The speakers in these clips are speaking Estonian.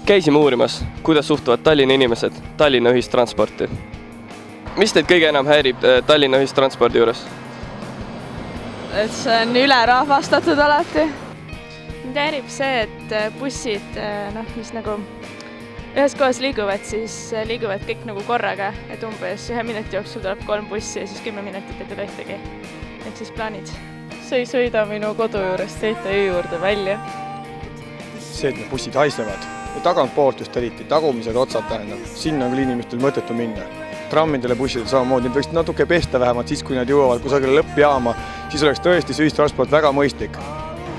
Käisime uurimas, kuidas suhtuvad Tallinna inimesed Tallinna ühistransporti. Mis teid kõige enam häirib Tallinna ühistranspordi juures? Et see on ülerahvastatud alati. Mind häirib see, et bussid, mis nagu ühes kohas liiguvad, siis liiguvad kõik nagu korraga, et umbes 1 minuti jooksul tuleb 3 bussi ja siis 10 minutit ei tule ühtegi. Ehk siis plaanid. See ei sõida minu kodu juurest TTÜ juurde välja. See, et need bussid haislevad. Ja tagantpoolt just eriti, tagumised otsad tähendab. Sinna on küll inimestel mõttetu minna. Trammidele bussidele samamoodi, need võiksid natuke pesta vähemalt siis, kui nad jõuavad kusagile lõppjaama, siis oleks tõesti see ühistransport väga mõistlik.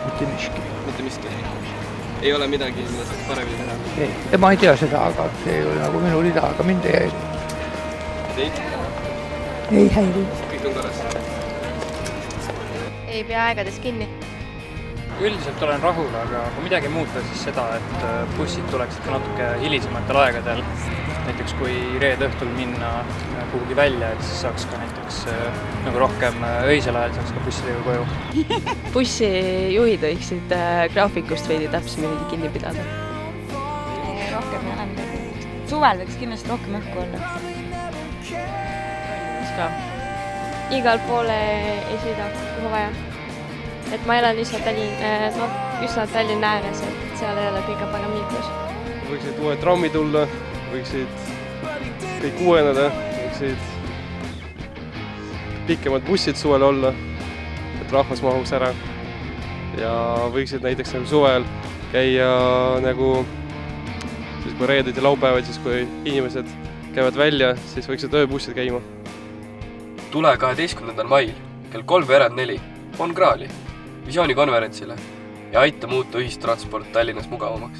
Mitte miski. Mitte miski. Ei ole midagi, mida saaks paremini teha? Ei, ma ei tea seda, aga see ei ole nagu minu rida, aga mind ei häiri. Teid? Ei häiri. Kõik on korras? Ei pea aegades kinni. Üldiselt olen rahul, aga kui midagi muuta, siis seda, et bussid tuleksid ka natuke hilisematel aegadel. Näiteks kui reede õhtul minna kuhugi välja, et siis saaks ka näiteks nagu rohkem öisel ajal saaks ka bussidega koju. Bussijuhid võiksid graafikust veidi täpsemini kinni pidada. Rohkem ei ole midagi. Suvel võiks kindlasti rohkem õhku olla. Mis ka? Igal poole ei sõida, kuhu vaja. Et ma elan ise üsna Tallinna ääres, et seal ei ole kõige parem liiklus. Võiksid uued trammi tulla, võiksid kõik uueneda, võiksid pikemad bussid suvel olla, et rahvas mahuks ära. Ja võiksid näiteks nagu suvel käia nagu, siis kui reeded ja laupäevad, siis kui inimesed käivad välja, siis võiksid ööbussid käima. Tule 12. mail kell 3:04 on Graali visioonikonverentsile ja aita muuta ühistransport Tallinnas mugavamaks.